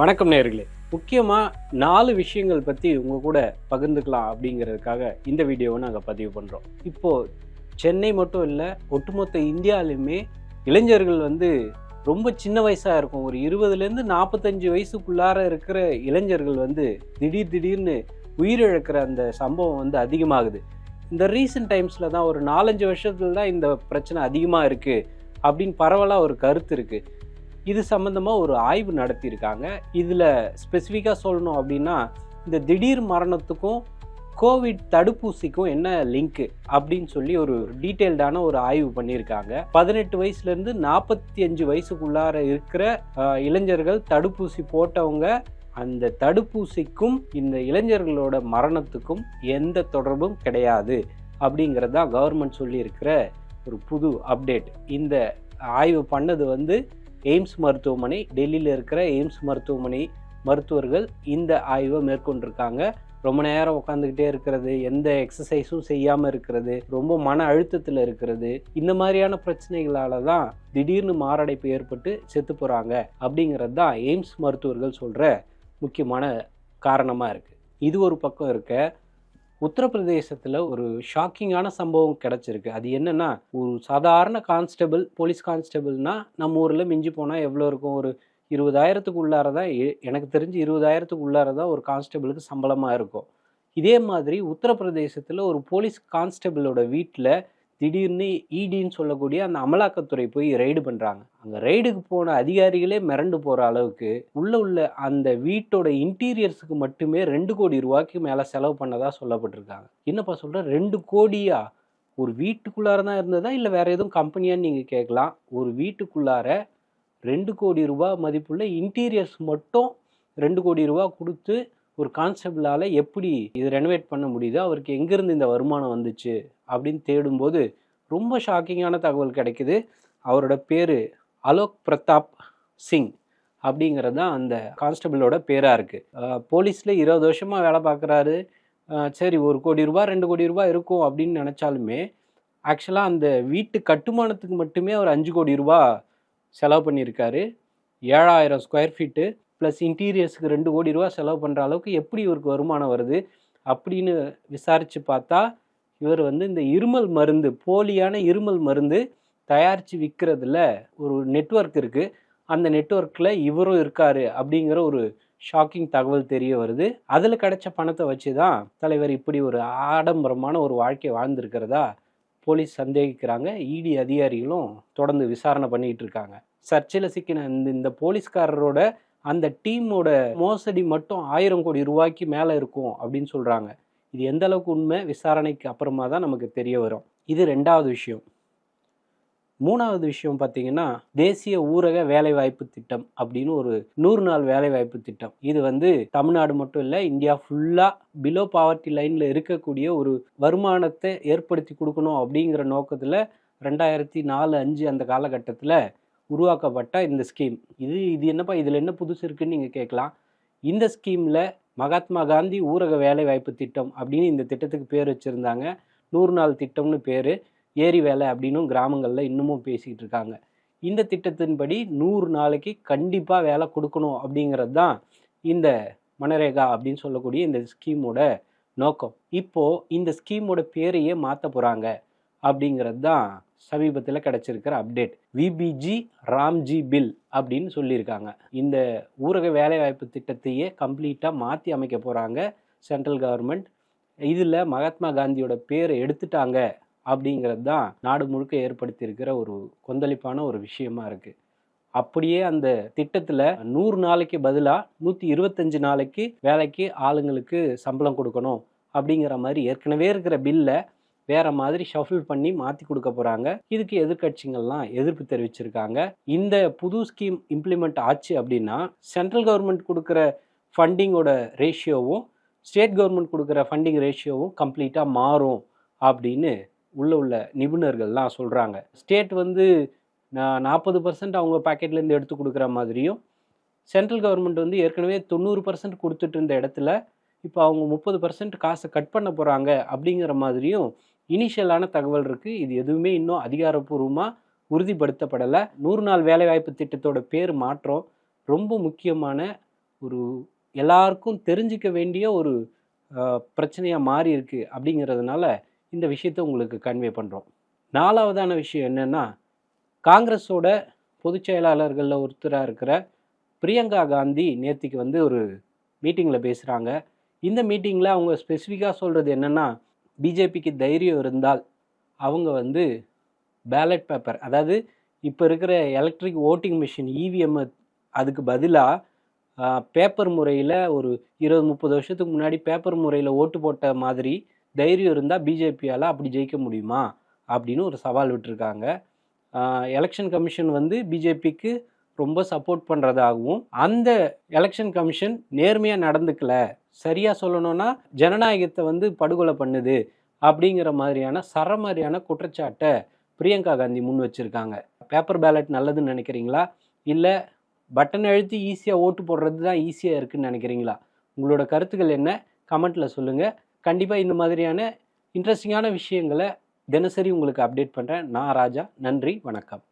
வணக்கம் நேயர்களே. முக்கியமாக 4 விஷயங்கள் பற்றி உங்கள் கூட பகிர்ந்துக்கலாம் அப்படிங்கிறதுக்காக இந்த வீடியோவை நாங்கள் பதிவு பண்ணுறோம். இப்போது சென்னை மட்டும் இல்லை, ஒட்டுமொத்த இந்தியாவிலுமே இளைஞர்கள் ரொம்ப சின்ன வயசாக இருக்கும். ஒரு 20லேருந்து 45 வயசுக்குள்ளார இருக்கிற இளைஞர்கள் திடீர்னு உயிரிழக்கிற அந்த சம்பவம் அதிகமாகுது. இந்த ரீசெண்ட் டைம்ஸில் தான் ஒரு 4-5 வருஷத்துல தான் இந்த பிரச்சனை அதிகமாக இருக்குது அப்படின்னு பரவலாக ஒரு கருத்து இருக்குது. இது சம்மந்தமாக ஒரு ஆய்வு நடத்தியிருக்காங்க. இதில் ஸ்பெசிஃபிக்காக சொல்லணும் அப்படின்னா, இந்த திடீர் மரணத்துக்கும் கோவிட் தடுப்பூசிக்கும் என்ன லிங்க்கு அப்படின்னு சொல்லி ஒரு டீட்டெயில்டான ஒரு ஆய்வு பண்ணியிருக்காங்க. 18 வயசுலேருந்து 45 வயசுக்குள்ளார இருக்கிற இளைஞர்கள் தடுப்பூசி போட்டவங்க, அந்த தடுப்பூசிக்கும் இந்த இளைஞர்களோட மரணத்துக்கும் எந்த தொடர்பும் கிடையாது அப்படிங்கிறது தான் கவர்மெண்ட் சொல்லியிருக்கிற ஒரு புது அப்டேட். இந்த ஆய்வு பண்ணது எய்ம்ஸ் மருத்துவமனை, டெல்லியில் இருக்கிற எய்ம்ஸ் மருத்துவமனை மருத்துவர்கள் இந்த ஆய்வை மேற்கொண்டிருக்காங்க. ரொம்ப நேரம் உட்காந்துக்கிட்டே இருக்கிறது, எந்த எக்ஸசைஸும் செய்யாமல் இருக்கிறது, ரொம்ப மன அழுத்தத்தில் இருக்கிறது, இந்த மாதிரியான பிரச்சனைகளால் தான் திடீர்னு மாரடைப்பு ஏற்பட்டு செத்து போகிறாங்க அப்படிங்கிறது தான் எய்ம்ஸ் மருத்துவர்கள் சொல்கிற முக்கியமான காரணமாக இருக்குது. இது ஒரு பக்கம் இருக்க, உத்தரப்பிரதேசத்தில் ஒரு ஷாக்கிங்கான சம்பவம் கிடச்சிருக்கு. அது என்னென்னா, ஒரு சாதாரண கான்ஸ்டபிள், போலீஸ் கான்ஸ்டபிள்னா நம்ம ஊரில் மிஞ்சி போனால் எவ்வளோ இருக்கும், ஒரு 20,000க்கு உள்ளார தான், எனக்கு தெரிஞ்சு 20,000க்கு உள்ளார தான் ஒரு கான்ஸ்டபிளுக்கு சம்பளமாக இருக்கும். இதே மாதிரி உத்தரப்பிரதேசத்தில் ஒரு போலீஸ் கான்ஸ்டபிளோட வீட்டில் திடீர்னு இடின்னு சொல்லக்கூடிய அந்த அமலாக்கத்துறை போய் ரெய்டு பண்ணுறாங்க. அங்கே ரெய்டுக்கு போன அதிகாரிகளே மிரண்டு போகிற அளவுக்கு உள்ள அந்த வீட்டோட இன்டீரியர்ஸுக்கு மட்டுமே 2 கோடி ரூபாய்க்கு மேலே செலவு பண்ணதாக சொல்லப்பட்டிருக்காங்க. என்னப்பா சொல்கிற, 2 கோடியா? ஒரு வீட்டுக்குள்ளார தான் இருந்ததா இல்லை வேறு எதுவும் கம்பெனியான்னு நீங்கள் கேட்கலாம். ஒரு வீட்டுக்குள்ளார 2 கோடி ரூபாய் மதிப்புள்ள இன்டீரியர்ஸ் மட்டும் 2 கோடி ரூபா கொடுத்து ஒரு கான்ஸ்டபிளால் எப்படி இது ரெனோவேட் பண்ண முடியுது, அவருக்கு எங்கேருந்து இந்த வருமானம் வந்துச்சு அப்படின்னு தேடும்போது ரொம்ப ஷாக்கிங்கான தகவல் கிடைக்குது. அவரோட பேர் அலோக் பிரதாப் சிங் அப்படிங்கிறது தான் அந்த கான்ஸ்டபிளோட பேராக இருக்குது. போலீஸில் 20 வருஷமாக வேலை பார்க்குறாரு. சரி, 1 கோடி ரூபா 2 கோடி ரூபா இருக்கும் அப்படின்னு நினச்சாலுமே, ஆக்சுவலாக அந்த வீட்டு கட்டுமானத்துக்கு மட்டுமே அவர் 5 கோடி ரூபா செலவு பண்ணியிருக்காரு. 7,000 ஸ்கொயர் ஃபீட்டு ப்ளஸ் இன்டீரியர்ஸுக்கு 2 கோடி ரூபா செலவு பண்ணுற அளவுக்கு எப்படி இவருக்கு வருமானம் வருது அப்படின்னு விசாரித்து பார்த்தா, இவர் இந்த இருமல் மருந்து, போலியான இருமல் மருந்து தயாரித்து விற்கிறதுல ஒரு நெட்வொர்க் இருக்குது. அந்த நெட்வொர்க்கில் இவரும் இருக்கார் அப்படிங்கிற ஒரு ஷாக்கிங் தகவல் தெரிய வருது. அதில் கிடைச்ச பணத்தை வச்சு தான் தலைவர் இப்படி ஒரு ஆடம்பரமான ஒரு வாழ்க்கையை வாழ்ந்திருக்கிறதா போலீஸ் சந்தேகிக்கிறாங்க. இடி அதிகாரிகளும் தொடர்ந்து விசாரணை பண்ணிகிட்டு இருக்காங்க. சர்ச்சையில் சிக்கின இந்த போலீஸ்காரரோட அந்த டீமோட மோசடி மட்டும் 1000 கோடி ரூபாய்க்கு மேலே இருக்கும் அப்படின்னு சொல்கிறாங்க. இது எந்த அளவுக்கு உண்மை, விசாரணைக்கு அப்புறமா தான் நமக்கு தெரிய வரும். இது 2வது விஷயம். 3வது விஷயம் பார்த்திங்கன்னா, தேசிய ஊரக வேலைவாய்ப்பு திட்டம் அப்படின்னு ஒரு 100 நாள் வேலைவாய்ப்பு திட்டம். இது தமிழ்நாடு மட்டும் இல்லை, இந்தியா ஃபுல்லாக பிலோ பாவர்ட்டி லைனில் இருக்கக்கூடிய ஒரு வருமானத்தை ஏற்படுத்தி கொடுக்கணும் அப்படிங்கிற நோக்கத்தில் 2004-05 அந்த காலகட்டத்தில் உருவாக்கப்பட்ட இந்த ஸ்கீம். இது என்னப்பா, இதில் என்ன புதுசு இருக்குன்னு நீங்கள் கேட்கலாம். இந்த ஸ்கீமில் மகாத்மா காந்தி ஊரக வேலைவாய்ப்பு திட்டம் அப்படின்னு இந்த திட்டத்துக்கு பேர் வச்சுருந்தாங்க. 100 நாள் திட்டம்னு பேர். ஏரி வேலை அப்படின்னும் கிராமங்களில் இன்னமும் பேசிக்கிட்டு இருக்காங்க. இந்த திட்டத்தின்படி 100 நாளைக்கு கண்டிப்பாக வேலை கொடுக்கணும் அப்படிங்கிறது தான் இந்த மனரேகா அப்படின்னு சொல்லக்கூடிய இந்த ஸ்கீமோட நோக்கம். இப்போது இந்த ஸ்கீமோட பேரையே மாற்ற போகிறாங்க அப்படிங்கிறது தான் சமீபத்தில் கிடச்சிருக்கிற அப்டேட். விபிஜி ராம்ஜி பில் அப்படின்னு சொல்லியிருக்காங்க. இந்த ஊரக வேலைவாய்ப்பு திட்டத்தையே கம்ப்ளீட்டாக மாற்றி அமைக்க போகிறாங்க சென்ட்ரல் கவர்மெண்ட். இதில் மகாத்மா காந்தியோட பேரை எடுத்துட்டாங்க அப்படிங்கிறது தான் நாடு முழுக்க ஏற்படுத்தியிருக்கிற ஒரு கொந்தளிப்பான ஒரு விஷயமா இருக்குது. அப்படியே அந்த திட்டத்தில் 100 நாளைக்கு பதிலாக 125 நாளைக்கு வேலைக்கு ஆளுங்களுக்கு சம்பளம் கொடுக்கணும் அப்படிங்கிற மாதிரி ஏற்கனவே இருக்கிற பில்லை வேறு மாதிரி ஷஃபில் பண்ணி மாற்றி கொடுக்க போகிறாங்க. இதுக்கு எதிர்கட்சிகள்லாம் எதிர்ப்பு தெரிவிச்சிருக்காங்க. இந்த புது ஸ்கீம் இம்ப்ளிமெண்ட் ஆச்சு அப்படின்னா, சென்ட்ரல் கவர்மெண்ட் கொடுக்குற ஃபண்டிங்கோட ரேஷியோவும் ஸ்டேட் கவர்மெண்ட் கொடுக்குற ஃபண்டிங் ரேஷியோவும் கம்ப்ளீட்டாக மாறும் அப்படின்னு உள்ள நிபுணர்கள்லாம் சொல்கிறாங்க. ஸ்டேட் 40% அவங்க பாக்கெட்லேருந்து எடுத்து கொடுக்குற மாதிரியும், சென்ட்ரல் கவர்மெண்ட் ஏற்கனவே 90% கொடுத்துட்டு இருந்த இடத்துல இப்போ அவங்க 30% காசை கட் பண்ண போகிறாங்க அப்படிங்கிற மாதிரியும் இனிஷியலான தகவல் இருக்குது. இது எதுவுமே இன்னும் அதிகாரப்பூர்வமாக உறுதிப்படுத்தப்படலை. 100 நாள் வேலைவாய்ப்பு திட்டத்தோட பேர் மாற்றம் ரொம்ப முக்கியமான ஒரு எல்லாருக்கும் தெரிஞ்சிக்க வேண்டிய ஒரு பிரச்சனையாக மாறி இருக்குது அப்படிங்கிறதுனால இந்த விஷயத்தை உங்களுக்கு கன்வே பண்ணுறோம். 4வதான விஷயம் என்னென்னா, காங்கிரஸோட பொதுச் செயலாளர்களில் ஒருத்தராக இருக்கிற பிரியங்கா காந்தி நேத்திக்கு வந்து ஒரு மீட்டிங்கில் பேசுகிறாங்க. இந்த மீட்டிங்கில் அவங்க ஸ்பெசிஃபிக்காக சொல்கிறது என்னென்னா, பிஜேபிக்கு தைரியம் இருந்தால் அவங்க வந்து பேலட் பேப்பர், அதாவது இப்போ இருக்கிற எலக்ட்ரிக் ஓட்டிங் மிஷின் இவிஎம், அதுக்கு பதிலாக பேப்பர் முறையில் ஒரு 20-30 வருஷத்துக்கு முன்னாடி பேப்பர் முறையில் ஓட்டு போட்ட மாதிரி தைரியம் இருந்தால் பிஜேபியால் அப்படி ஜெயிக்க முடியுமா அப்படின்னு ஒரு சவால் விட்டுருக்காங்க. எலெக்ஷன் கமிஷன் வந்து பிஜேபிக்கு ரொம்ப சப்போர்ட் பண்ணுறதாகவும், அந்த எலெக்ஷன் கமிஷன் நேர்மையாக நடந்துக்கல, சரியாக சொல்லணும்னா ஜனநாயகத்தை வந்து படுகொலை பண்ணுது அப்படிங்கிற மாதிரியான சரமாரியான குற்றச்சாட்டை பிரியங்கா காந்தி முன் வச்சுருக்காங்க. பேப்பர் பேலட் நல்லதுன்னு நினைக்கிறீங்களா, இல்லை பட்டன் அழுத்தி ஈஸியாக ஓட்டு போடுறது தான் ஈஸியாக இருக்குதுன்னு நினைக்கிறீங்களா? உங்களோட கருத்துக்கள் என்ன? கமெண்ட்டில் சொல்லுங்கள். கண்டிப்பாக இந்த மாதிரியான இன்ட்ரெஸ்டிங்கான விஷயங்களை தினசரி உங்களுக்கு அப்டேட் பண்ணுறேன். நான் ராஜா. நன்றி, வணக்கம்.